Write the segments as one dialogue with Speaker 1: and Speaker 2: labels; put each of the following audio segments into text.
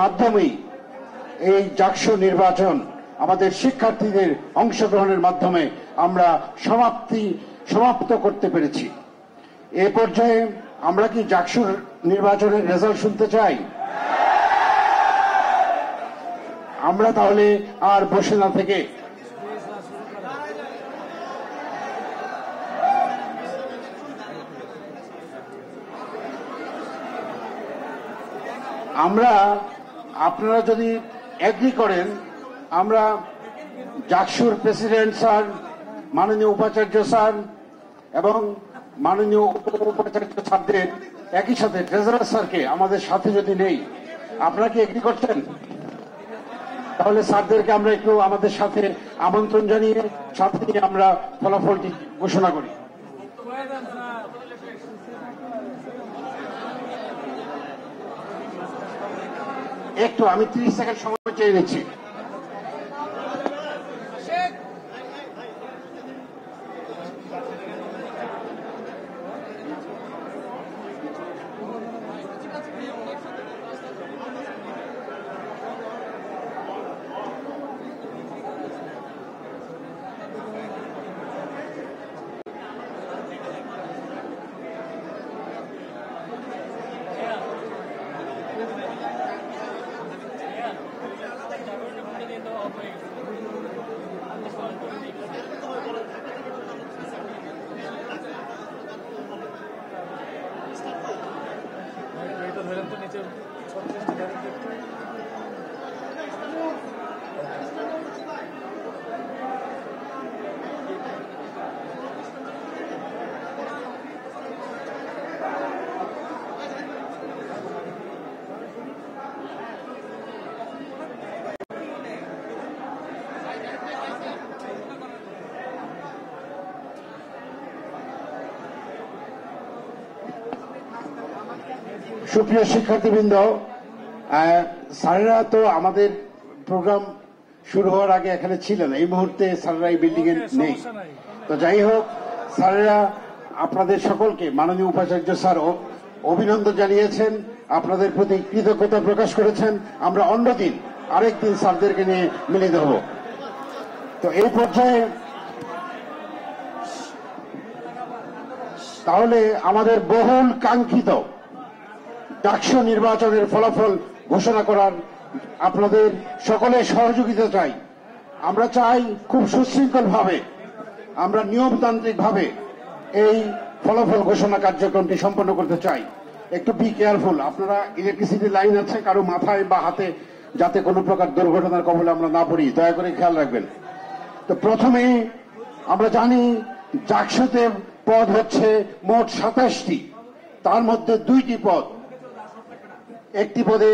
Speaker 1: মাধ্যমেই এই জাকসু নির্বাচন আমাদের শিক্ষার্থীদের অংশগ্রহণের মাধ্যমে আমরা সমাপ্ত করতে পেরেছি। এ পর্যায়ে আমরা কি জাকসুর নির্বাচনের রেজাল্ট শুনতে চাই? আমরা তাহলে আর বসে না থেকে আপনারা যদি এগ্রি করেন, আমরা জাকসুর প্রেসিডেন্ট স্যার, মাননীয় উপাচার্য স্যার এবং মাননীয় উপাচার্য স্যারদের একই সাথে ট্রেজারার স্যারকে আমাদের সাথে যদি নেই, আপনারা কি এগ্রি করছেন? তাহলে স্যারদেরকে আমরা একটু আমাদের সাথে আমন্ত্রণ জানিয়ে সাথে নিয়ে আমরা ফলাফলটি ঘোষণা করি। একটু আমি 30 সেকেন্ড সময় চেয়ে নিচ্ছি। সুপ্রিয় শিক্ষার্থীবৃন্দ, স্যারেরা তো আমাদের প্রোগ্রাম শুরু হওয়ার আগে এখানে ছিলেন, এই মুহূর্তে স্যারেরা এই বিল্ডিং এ নেই। তো যাই হোক, স্যারেরা আপনাদের সকলকে, মাননীয় উপাচার্য স্যার অভিনন্দন জানিয়েছেন, আপনাদের প্রতি কৃতজ্ঞতা প্রকাশ করেছেন। আমরা অন্যদিন আরেকদিন স্যারদেরকে নিয়ে মিলিত হব। তো এই পর্যায়ে তাহলে আমাদের বহুল কাঙ্ক্ষিত জাকসু নির্বাচনের ফলাফল ঘোষণা করার আপনাদের সকলের সহযোগিতা চাই। আমরা চাই খুব সুশৃঙ্খলভাবে, আমরা নিয়মতান্ত্রিকভাবে এই ফলাফল ঘোষণা কার্যক্রমটি সম্পন্ন করতে চাই। একটু বি কেয়ারফুল, আপনারা ইলেকট্রিসিটি লাইন আছে, কারো মাথায় বা হাতে যাতে কোনো প্রকার দুর্ঘটনার কবলে আমরা না পড়ি, দয়া করে খেয়াল রাখবেন। তো প্রথমে আমরা জানি জাকসুতে পদ হচ্ছে মোট 27টি, তার মধ্যে 2টি পদ, একটি পদে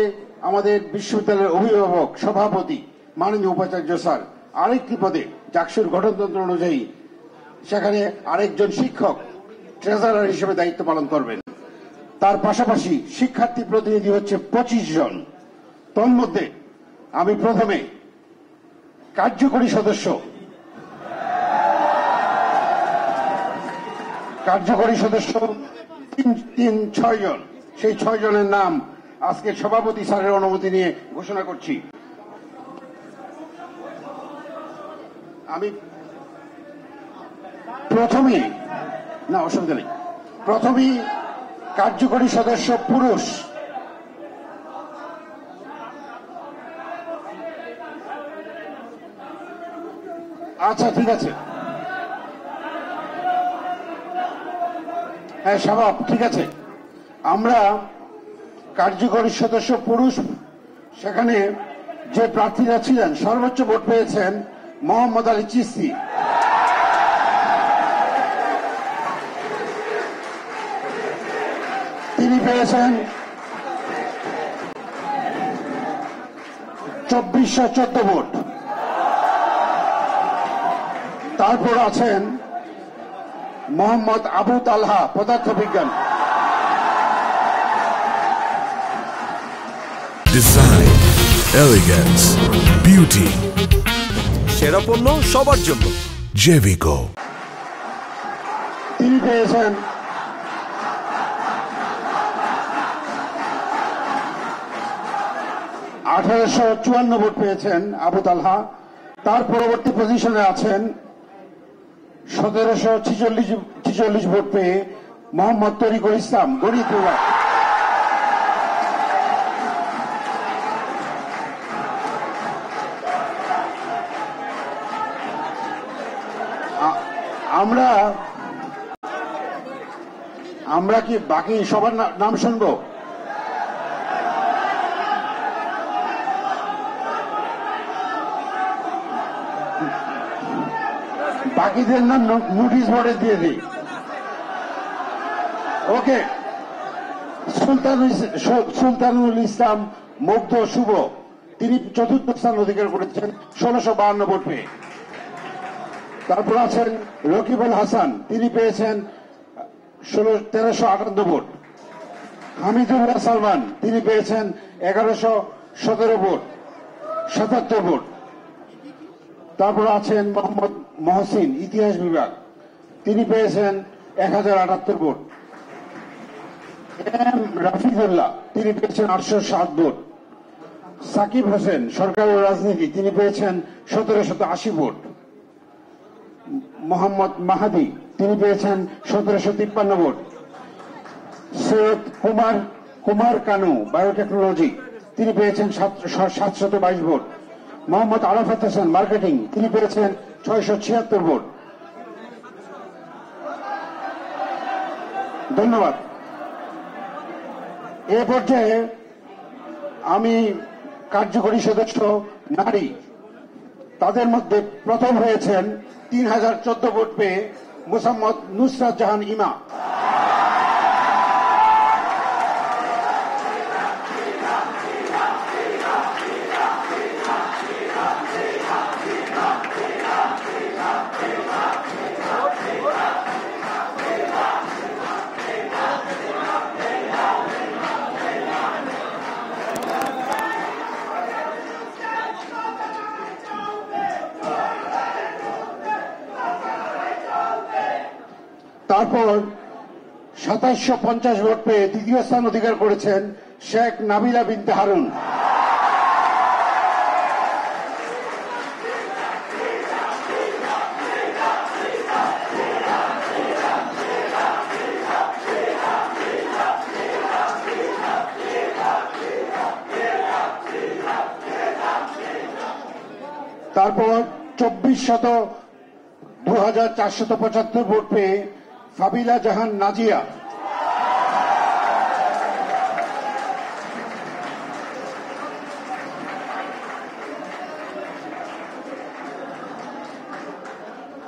Speaker 1: আমাদের বিশ্ববিদ্যালয়ের অভিভাবক সভাপতি মাননীয় উপাচার্য স্যার, আরেকটি পদে জাকসুর গঠনতন্ত্র অনুযায়ী সেখানে আরেকজন শিক্ষক ট্রেজারার হিসেবে দায়িত্ব পালন করবেন। তার পাশাপাশি শিক্ষার্থী প্রতিনিধি হচ্ছে 25 জন। তন্মধ্যে আমি প্রথমে কার্যকরী সদস্য 6 জন, সেই 6 জনের নাম আজকে সভাপতি স্যারের অনুমতি নিয়ে ঘোষণা করছি। আমি প্রথমেই কার্যকরী সদস্য পুরুষ আচ্ছা, ঠিক আছে, হ্যাঁ স্বভাব, ঠিক আছে। আমরা কার্যকরী সদস্য পুরুষ, সেখানে যে প্রার্থীরা ছিলেন সর্বোচ্চ ভোট পেয়েছেন মোহাম্মদ আলী চিস্তি, তিনি পেয়েছেন 2414 ভোট। তারপর আছেন মোহাম্মদ আবু তালহা, পদার্থবিজ্ঞান।
Speaker 2: ডিজাইন, এলিগেন্স, বিউটি,
Speaker 3: সেরা পণ্য সবার জন্য
Speaker 2: জেভিকো।
Speaker 1: তিনি পেয়েছেন 2414 1854 ভোট পেয়েছেন আবু তালহা। তার পরবর্তী পজিশনে আছেন 1746 ভোট পেয়ে মোহাম্মদ তরিকুল ইসলাম, গণিত বিভাগ। আমরা কি বাকি সবার নাম শুনবো? বাকিদের নাম নোটিশ বোর্ডে দিয়ে দিই। ওকে। সুলতানুল ইসলাম মুগ্ধ শুভ, তিনি চতুর্থ স্থান অধিকার করেছেন 1652 ভোট পেয়ে। তারপর আছেন রকিবুল হাসান, তিনি পেয়েছেন 1358 ভোট। হামিদুল্লাহ সালমান, তিনি পেয়েছেন 1117 ভোট, 77 ভোট। তারপর আছেন মোহাম্মদ মহসিন, ইতিহাস বিভাগ, তিনি পেয়েছেন 1078 ভোট। এম রাফিদুল্লাহ, তিনি পেয়েছেন 807 ভোট। সাকিব হোসেন, সরকার ও রাজনীতি, তিনি পেয়েছেন 1780 ভোট। মোহাম্মদ মাহাদি, তিনি পেয়েছেন 1753 ভোট। সৈয়দ কুমার কানু, বায়োটেকনোলজি, তিনি পেয়েছেন 722 ভোট। মোহাম্মদ আরাফাত হোসেন, মার্কেটিং, তিনি পেয়েছেন 676 ভোট। ধন্যবাদ। এ পর্যায়ে আমি কার্যকরী সদস্য নারী, তাদের মধ্যে প্রথম হয়েছেন 3014 ভোট পেয়ে মোসাম্মদ নুসরাত জাহান ইমা। তারপর 2750 ভোট পেয়ে দ্বিতীয় স্থান অধিকার করেছেন শেখ নাবিলা বিনতে হারুন। তারপর 2475 ভোট পেয়ে ফাবিলা জাহান নাজিয়া।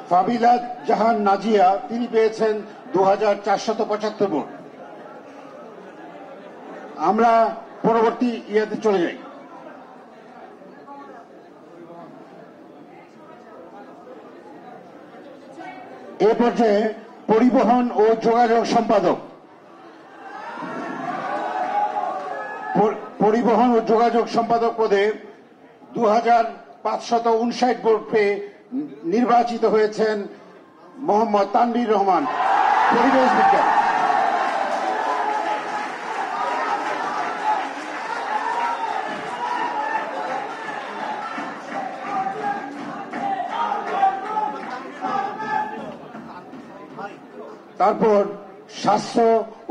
Speaker 1: ফাবিলা জাহান নাজিয়া, তিনি পেয়েছেন 2475 ভোট। আমরা পরবর্তী ইয়াতে চলে যাই। এ পর্যায়ে পরিবহন ও যোগাযোগ সম্পাদক, পরিবহন ও যোগাযোগ সম্পাদক পদে 2559 ভোট পেয়ে নির্বাচিত হয়েছেন মোহাম্মদ তানভীর রহমান, পরিবেশ বিজ্ঞান। তারপর স্বাস্থ্য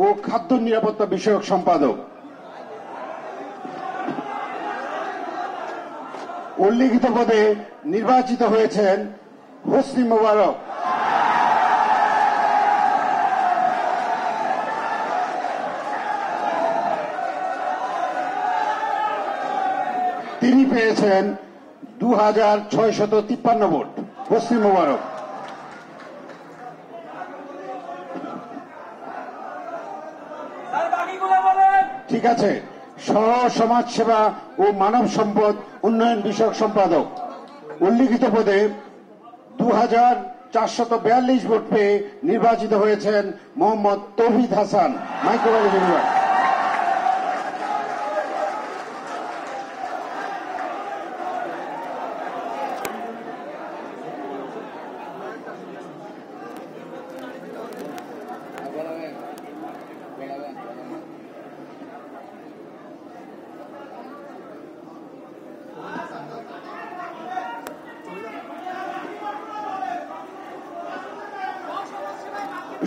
Speaker 1: ও খাদ্য নিরাপত্তা বিষয়ক সম্পাদক, উল্লিখিত পদে নির্বাচিত হয়েছেন হোসনি মোবারক। তিনি পেয়েছেন 2653 ভোট। হোসনি মোবারক। ঠিক আছে। সহ সমাজ সেবা ও মানব সম্পদ উন্নয়ন বিষয়ক সম্পাদক, উল্লিখিত পদে 2442 ভোট পেয়ে নির্বাচিত হয়েছেন মোহাম্মদ তৌহিদ হাসান, মাইক্রোবায়োলজি বিভাগ।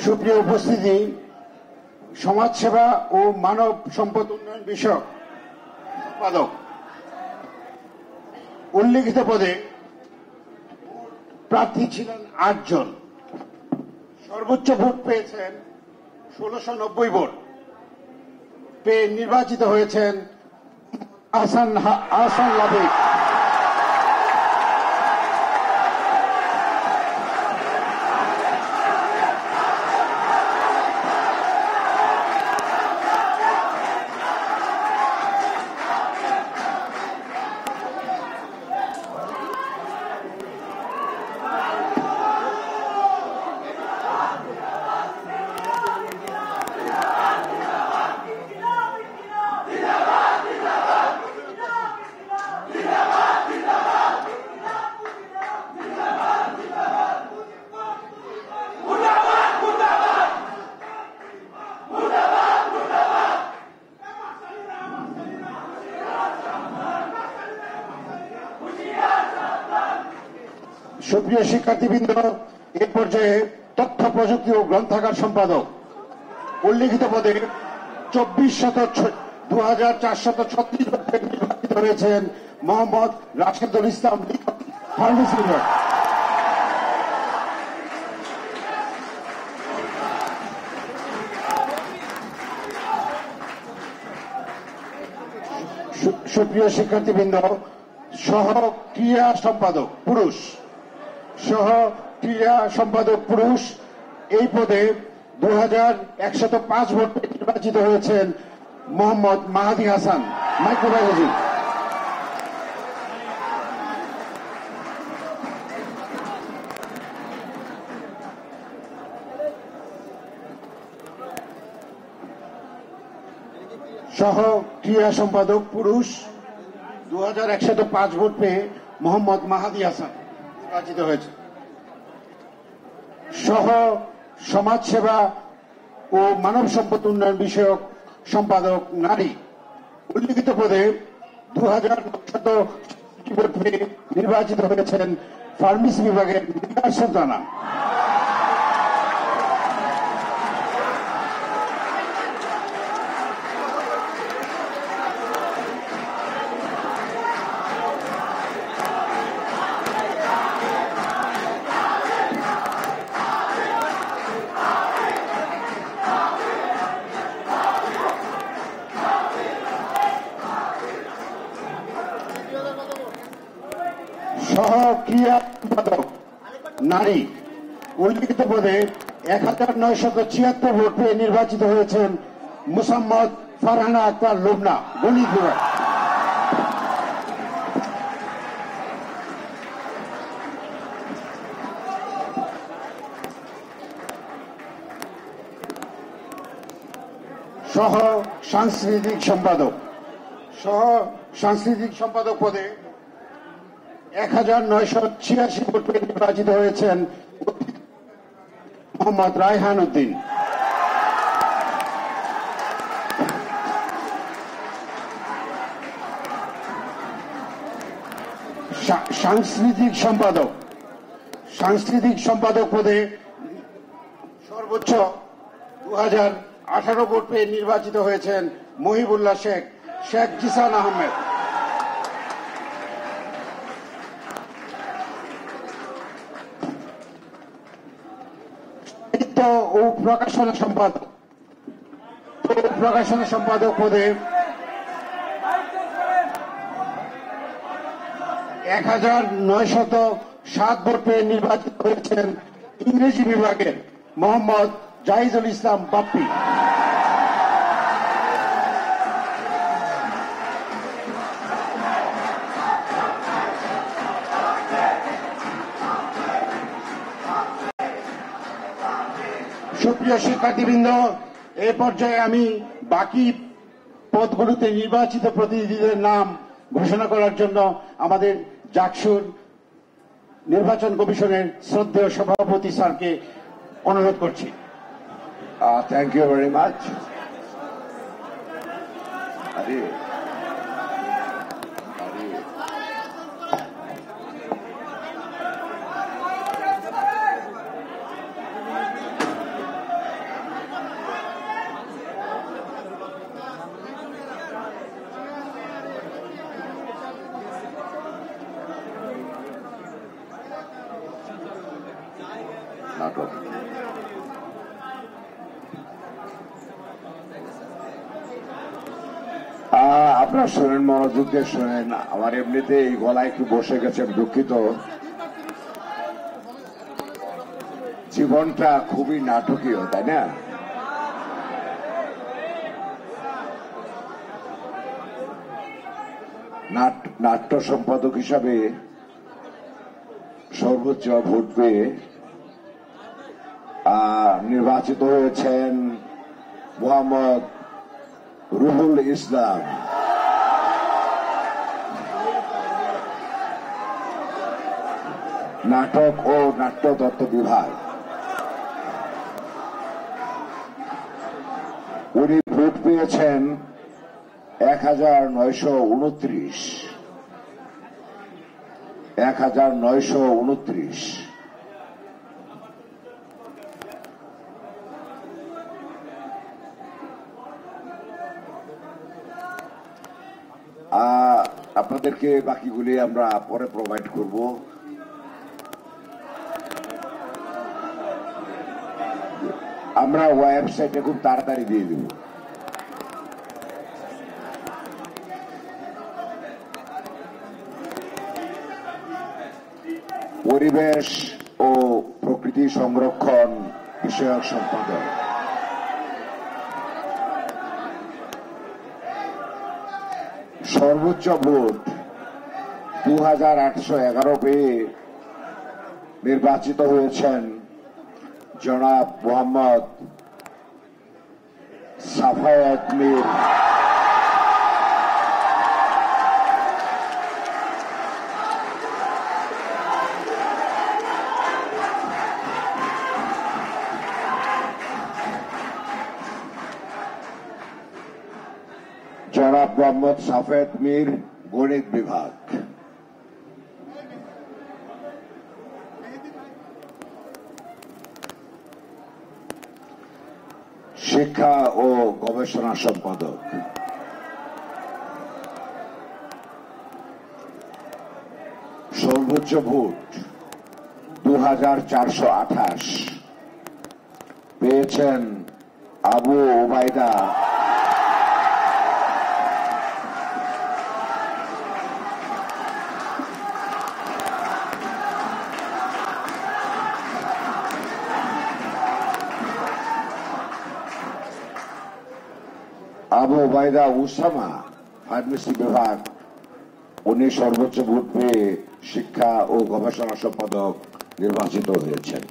Speaker 1: সুপ্রিয় উপস্থিতি, সমাজসেবা ও মানব সম্পদ উন্নয়ন বিষয়ক সম্পাদক উল্লিখিত পদে প্রার্থী ছিলেন ৮ জন। সর্বোচ্চ ভোট পেয়েছেন ১৬৯০ ভোট পেয়ে নির্বাচিত হয়েছেন আহসান লাবিব। সুপ্রিয় শিক্ষার্থীবৃন্দ, এ পর্যায়ে তথ্য প্রযুক্তি ও গ্রন্থাগার সম্পাদক উল্লিখিত পদে ২৪,৪৩৬ ভোটে নির্বাচিত হয়েছেন মোহাম্মদ রাশেদুল ইসলাম ফার্মেসি বিভাগ। সুপ্রিয় শিক্ষার্থীবৃন্দ, সহ ক্রীড়া সম্পাদক পুরুষ এই পদে ২,১০৫ ভোট পেয়ে নির্বাচিত হয়েছেন মোহাম্মদ মাহাদি হাসান, মাইক্রোবায়োলজি। সহ ক্রীড়া সম্পাদক পুরুষ ২,১০৫ ভোট পেয়ে মোহাম্মদ মাহাদি হাসান নির্বাচিত হয়েছে। সহ সমাজসেবা ও মানব সম্পদ উন্নয়ন বিষয়ক সম্পাদক নারী উল্লিখিত পদে ২,৯৬০ ভোট পেয়ে নির্বাচিত হয়েছেন ফার্মেসি বিভাগের নিগার সুলতানা। সহ ক্রীড়া সম্পাদক নারী উল্লিখিত পদে ১,৯৭৬ ভোট পেয়ে নির্বাচিত হয়েছেন মুসাম্মদ ফারহানা আক্তার লুবনা, গণিত বিভাগ। সহ সাংস্কৃতিক সম্পাদক পদে ১,৯৮৬ ভোট পেয়ে নির্বাচিত হয়েছেন মোহাম্মদ রায়হান উদ্দিন। সাংস্কৃতিক সম্পাদক পদে সর্বোচ্চ ২,০১৮ ভোট পেয়ে নির্বাচিত হয়েছেন মহিবুল্লাহ শেখ জিসান আহমেদ। ও প্রকাশনা সম্পাদক পদে ১,৯০৭ ভোট পেয়ে নির্বাচিত হয়েছেন ইংরেজি বিভাগের মোহাম্মদ জাহিদুল ইসলাম বাপ্পি। সুপ্রিয় শিক্ষার্থীবৃন্দ, এ পর্যায়ে আমি বাকি পদগুলোতে নির্বাচিত প্রতিনিধিদের নাম ঘোষণা করার জন্য আমাদের জাকসুর নির্বাচন কমিশনের শ্রদ্ধেয় সভাপতি স্যারকে অনুরোধ করছি।
Speaker 4: Thank you very much. নাটক। আপনারা শোনেন, মনোযোগ দিয়ে শোনেন। আমার এমনিতে এই গলায় একটু বসে গেছে, দুঃখিত। জীবনটা খুবই নাটকীয়, তাই না? নাট্য সম্পাদক হিসাবে সর্বোচ্চ ভোট পেয়ে নির্বাচিত হয়েছেন মোহাম্মদ রুহুল ইসলাম। নাটক ও নাট্যতত্ত্ব বিভাগ। উনি ভোট পেয়েছেন 1929। 1929। আপনাদেরকে বাকিগুলি আমরা পরে প্রোভাইড করব। আমরা ওয়েবসাইটে খুব তাড়াতাড়ি দিয়ে দেব। পরিবেশ ও প্রকৃতি সংরক্ষণ বিষয়ক সম্পাদক। সর্বোচ্চ ভোট 2811 পেয়ে নির্বাচিত হয়েছেন জনাব মোহাম্মদ সাফায়েত মীর। জনাব মোহাম্মদ সাফায়েত মীর, গণিত বিভাগ। শিক্ষা ও গবেষণা সম্পাদক। সর্বোচ্চ ভোট 2428 পেয়েছেন আবু ওবায়দা উসামা, ফার্মেসি বিভাগ। উনি সর্বোচ্চ ভোট পেয়ে শিক্ষা ও গবেষণা সম্পাদক নির্বাচিত হয়েছেন।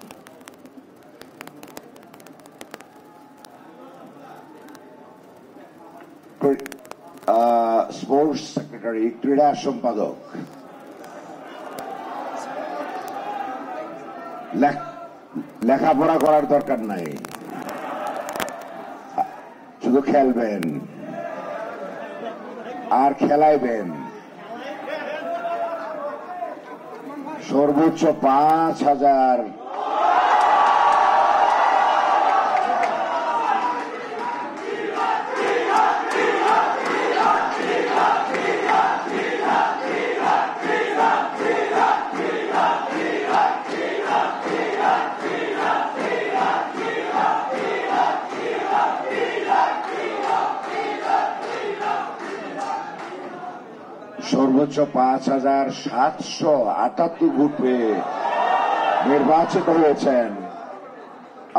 Speaker 4: স্পোর্টস সেক্রেটারি, ক্রীড়া সম্পাদক। লেখাপড়া করার দরকার নাই, শুধু খেলবেন আর খেলাইবেন। সর্বোচ্চ 5000। সর্বোচ্চ 5778 ভোট পেয়ে নির্বাচিত হয়েছেন।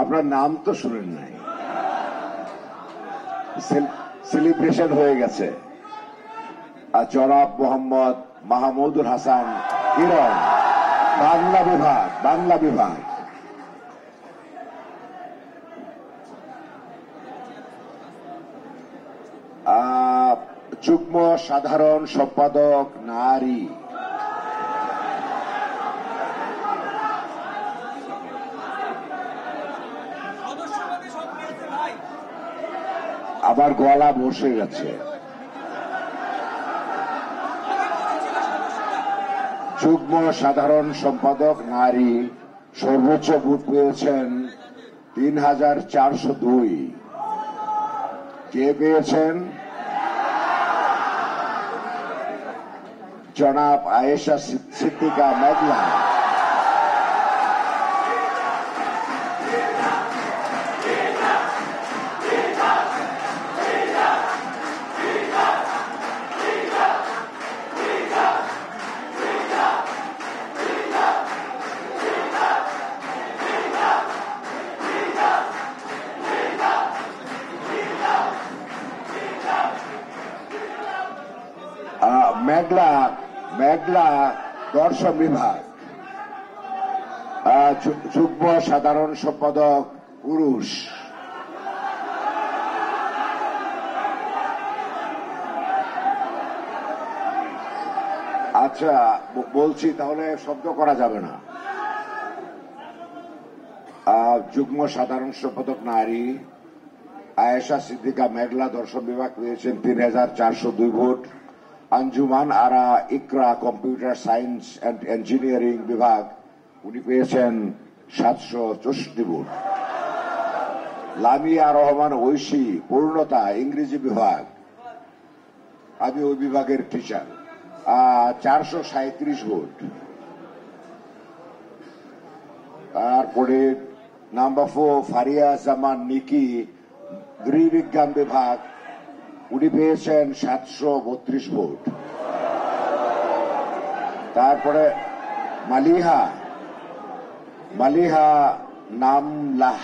Speaker 4: আপনার নাম তো শুনেন নাই, সেলিব্রেশন হয়ে গেছে। আর জনাব মোহাম্মদ মাহমুদুল হাসান কিরণ, বাংলা বিভাগ। বাংলা বিভাগ। যুগ্ম সাধারণ সম্পাদক, নারী। আবার গলা বসে গেছে। যুগ্ম সাধারণ সম্পাদক, নারী। সর্বোচ্চ ভোট পেয়েছেন 3402। কে পেয়েছেন? জনাব আয়েশা সিদ্দিকা মেঘলা। মেঘলা দর্শন বিভাগ যুগ্ম সাধারণ সম্পাদক পুরুষ। আচ্ছা বলছি, তাহলে শব্দ করা যাবে না। যুগ্ম সাধারণ সম্পাদক নারী আয়েশা সিদ্দিকা মেঘলা দর্শন বিভাগ পেয়েছেন ৩,৪০২ ভোট। Anjuman Ara Ikra computer science and engineering বিভাগ উনি পেয়েছেন ৭৬৪ ভোট। লামিয়া রহমান ঐশী পূর্ণতা ইংরেজি বিভাগ, আমি ওই বিভাগের টিচার, ৪৩৭ ভোট। তারপরে নাম্বার 4 ফারিয়া জামান নিকি গৃহবিজ্ঞান বিভাগ উনি পেয়েছেন ৭৩২ ভোট। তারপরে Maliha Namlah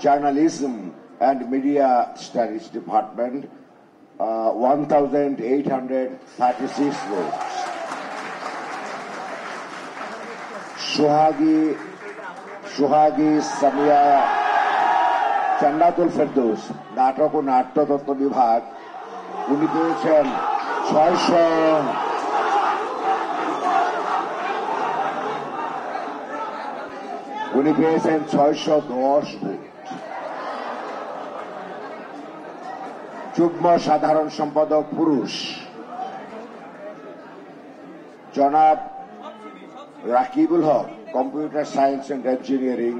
Speaker 4: journalism and media studies department 1,836 ভোট। সোহাগী সামিয়া জান্নাতুল ফেরদৌস নাটক ও নাট্যতত্ত্ব বিভাগ উনি পেয়েছেন 610 ভোট। যুগ্ম সাধারণ সম্পাদক পুরুষ জনাব রাকিবুল হক কম্পিউটার সায়েন্স অ্যান্ড ইঞ্জিনিয়ারিং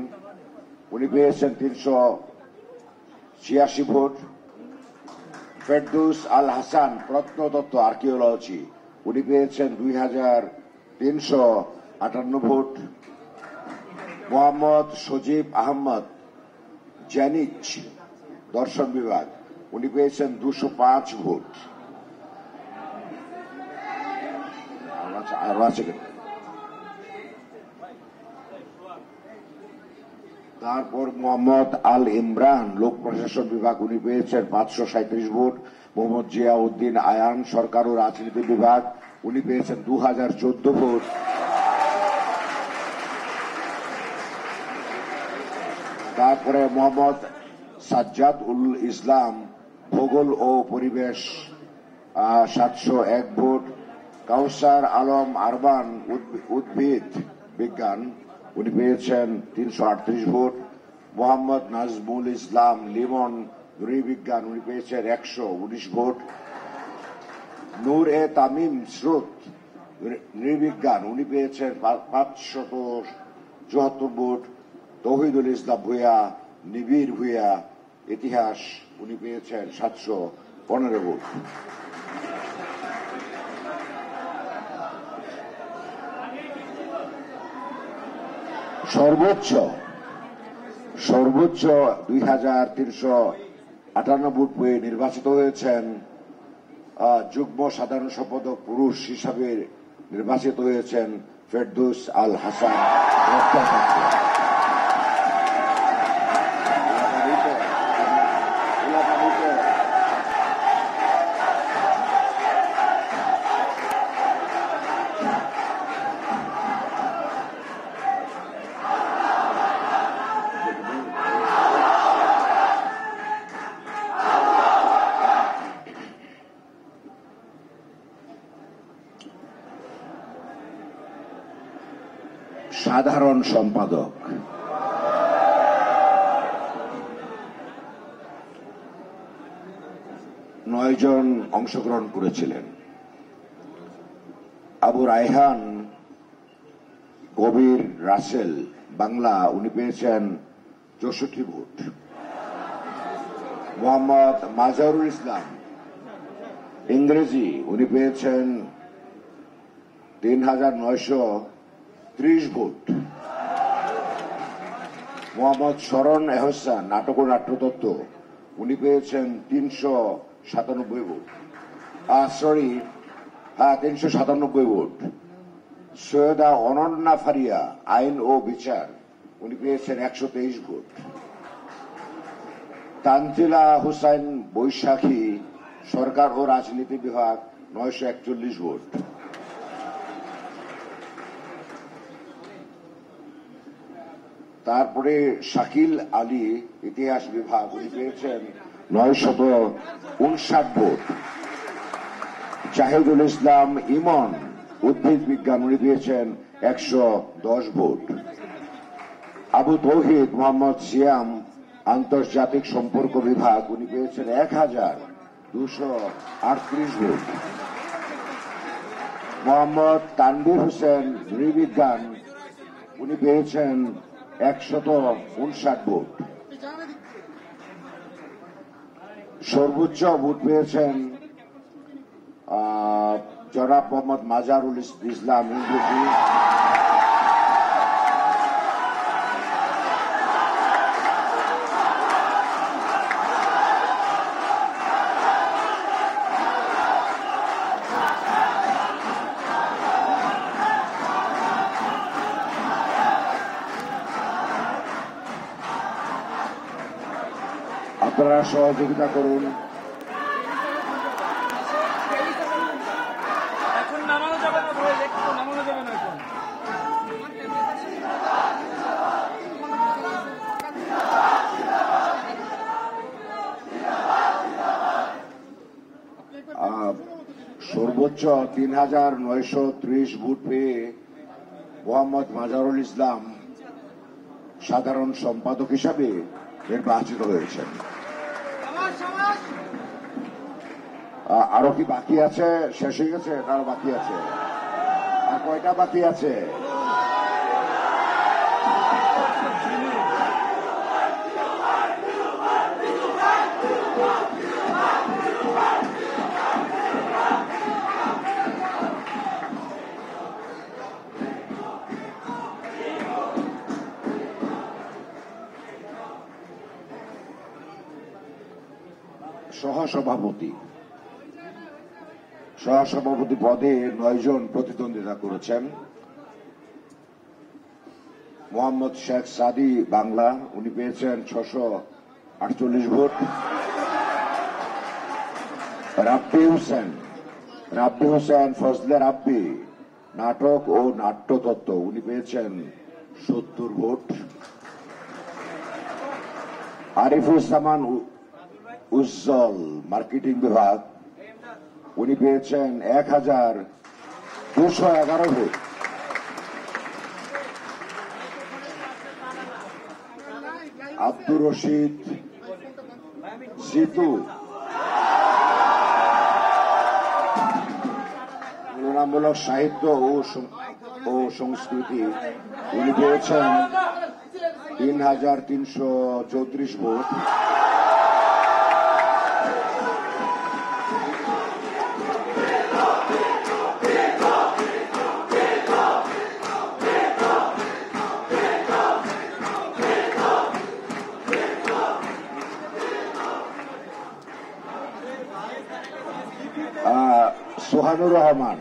Speaker 4: উনি পেয়েছেন ৩৮৬ ভোট। ফেরদৌস আল হাসান প্রত্নতত্ত্ব আর্কিওলজি উনি পেয়েছেন ২,৩৫৮ ভোট। মোহাম্মদ সজীব আহমদ জ্যানিচ দর্শন বিভাগ উনি পেয়েছেন ২০৫ ভোট। তারপর মোহাম্মদ আল ইমরান লোক প্রশাসন বিভাগ উনি পেয়েছেন ৫৩৭ ভোট। মোহাম্মদ জিয়াউদ্দিন আয়ান সরকার ও রাজনীতি বিভাগ উনি পেয়েছেন ২০১৪ ভোট। তারপরে মোহাম্মদ সাজ্জাদ উল ইসলাম ভূগোল ও পরিবেশ ৭০১ ভোট। কাউসার আলম আরবান উদ্ভিদ বিজ্ঞান উনি পেয়েছেন ৩৩৮ ভোট। মোহাম্মদ নাজমুল ইসলাম লিমন নৃবিজ্ঞান উনি পেয়েছেন ১১৯ ভোট। নূর এ তামিম স্রোত নৃবিজ্ঞান উনি পেয়েছেন ৫৭৪ ভোট। তৌহিদুল ইসলাম ভূঁইয়া নিবিড় ভূঁইয়া ইতিহাস উনি পেয়েছেন ৭১৫ ভোট। সর্বোচ্চ ২,৩৫৮ ভোট পেয়ে নির্বাচিত হয়েছেন যুগ্ম সাধারণ সম্পাদক পুরুষ হিসাবে নির্বাচিত হয়েছেন ফেরদৌস আল হাসান। সাধারণ সম্পাদক ৯ জন অংশগ্রহণ করেছিলেন। আবু রায়হান কবির রাসেল বাংলা উনি পেয়েছেন ৬৪ ভোট। মোহাম্মদ মাজহারুল ইসলাম ইংরেজি উনি পেয়েছেন ৩,৯৩০ ভোট। মোহাম্মদ শরণ এহসান নাটক ও নাট্যতত্ত্ব উনি পেয়েছেন ৩৯৭ ভোট। ৩৯৭ ভোট। সৈয়দা অনন্যা ফারিয়া আইন ও বিচার উনি পেয়েছেন ১২৩ ভোট। তানজিলা হুসাইন বৈশাখী সরকার ও রাজনীতি বিভাগ 941 ভোট। তারপরে শাকিল আলী ইতিহাস বিভাগ, উনি পেয়েছেন 959 ভোট। জাহিদুল ইসলাম ইমন উদ্ভিদ বিজ্ঞান, উনি পেয়েছেন 110 ভোট। আবু তৌহিদ মোহাম্মদ সিয়াম আন্তর্জাতিক সম্পর্ক বিভাগ, উনি পেয়েছেন 1238 ভোট। মোহাম্মদ তানভীর হোসেন নৃবিজ্ঞান, উনি পেয়েছেন 159 ভোট। সর্বোচ্চ ভোট পেয়েছেন জনাব মোহাম্মদ মাজারুল ইসলাম ইংরেজি, আপনারা সহযোগিতা করুন।
Speaker 5: এখন নামানো যাবে না ভাই, একটু নামানো যাবে না এখন।
Speaker 4: সর্বোচ্চ 3930 ভোট পেয়ে মোহাম্মদ মাজারুল ইসলাম সাধারণ সম্পাদক হিসাবে নির্বাচিত হয়েছেন। আরো কি বাকি আছে? শেষ হয়ে গেছে? আরো বাকি আছে? আর কয়টা বাকি আছে? সহসভাপতি পদে 9 জন প্রতিদ্বন্দ্বিতা করেছেন। মোহাম্মদ শেখ সাদি বাংলা, উনি পেয়েছেন 648 ভোট। রাব্বি হোসেন ফজলে রাব্বি নাটক ও নাট্যতত্ত্ব, উনি পেয়েছেন 70 ভোট। আরিফুজ্জামান উজ্জ্বল মার্কেটিং বিভাগ, উনি পেয়েছেন 1211 ভোট। আব্দুর রশিদ জিতু তুলনামূলক সাহিত্য ও সংস্কৃতি, উনি পেয়েছেন 3334 ভোট। সোহানুর রহমান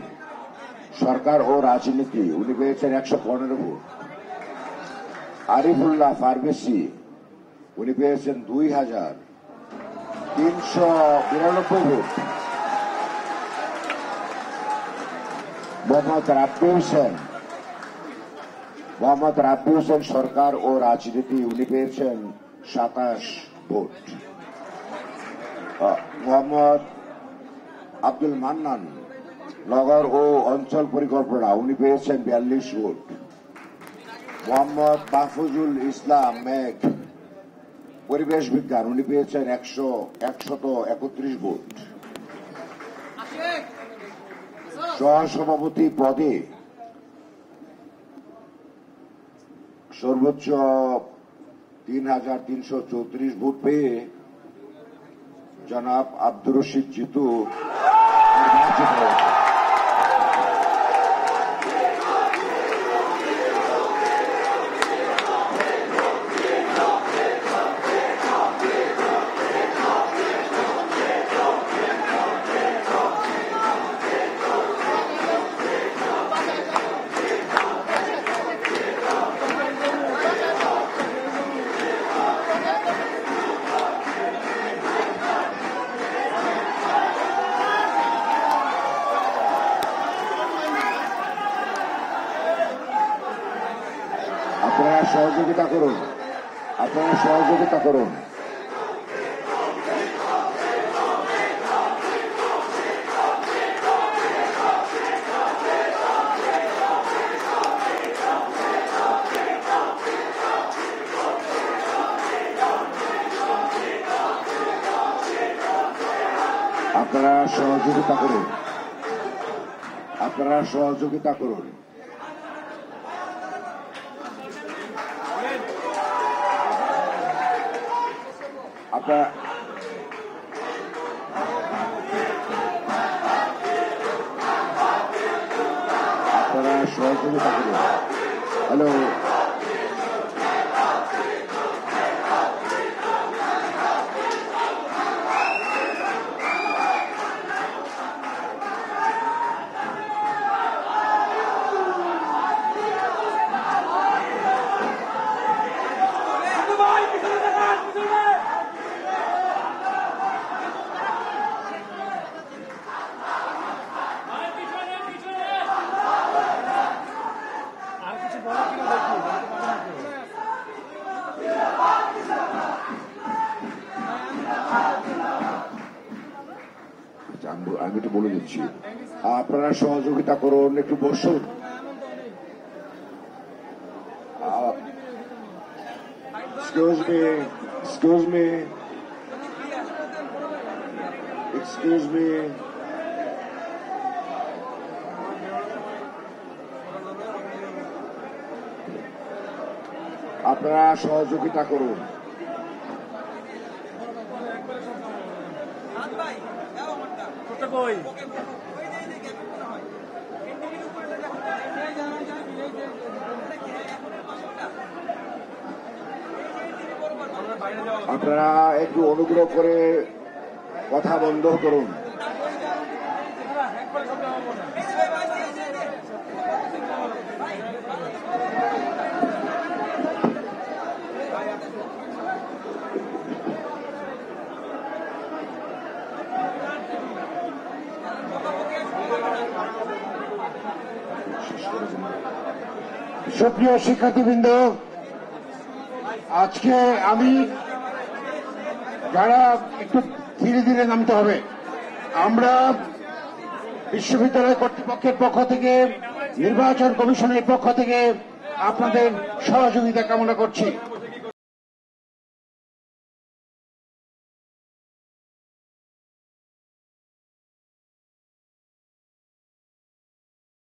Speaker 4: সরকার ও রাজনীতি, উনি পেয়েছেন 115 ভোট। আরিফুল্লাহ ফার্মেসি, উনি পেয়েছেন 2392 ভোট। মোহাম্মদ রাব্বি হোসেন সরকার ও রাজনীতি, উনি পেয়েছেন 27 ভোট। মোহাম্মদ আব্দুল মান্নান নগর ও অঞ্চল পরিকল্পনা, উনি পেয়েছেন 42 ভোট। মোহাম্মদ মাহফুজুল ইসলাম মেঘ পরিবেশ বিজ্ঞান, উনি পেয়েছেন 131 ভোট। সহসভাপতি পদে সর্বোচ্চ 3334 ভোট পেয়ে জনাব আব্দুর রশিদ জিতু নির্বাচিত হয়েছে। সহযোগিতা করুন, আপনারা সহযোগিতা করুন। আপনারা সহযোগিতা করুন, আপনারা সহযোগিতা করুন। আপনারা সহযোগিতা করুন। হ্যালো,
Speaker 5: ভাই পিছনে দেখান, পিছনে। ভাই পিছনে, পিছনে। আর কিছু বলো কিনা দেখি, বলতে পারবে নাকি?
Speaker 4: আমি একটু বলে দিচ্ছি, আপনারা সহযোগিতা করুন, একটু বসুন। Excuse me, excuse me, excuse me. আপনারা সহযোগিতা করুন।
Speaker 5: কোথা কই?
Speaker 4: আপনারা একটু অনুগ্রহ করে কথা বন্ধ করুন।
Speaker 1: সুপ্রিয় শিক্ষার্থীবৃন্দ, আজকে আমি যারা একটু ধীরে ধীরে নামতে হবে, আমরা বিশ্ববিদ্যালয় কর্তৃপক্ষের পক্ষ থেকে, নির্বাচন কমিশনের পক্ষ থেকে আপনাদের সহযোগিতা কামনা করছি।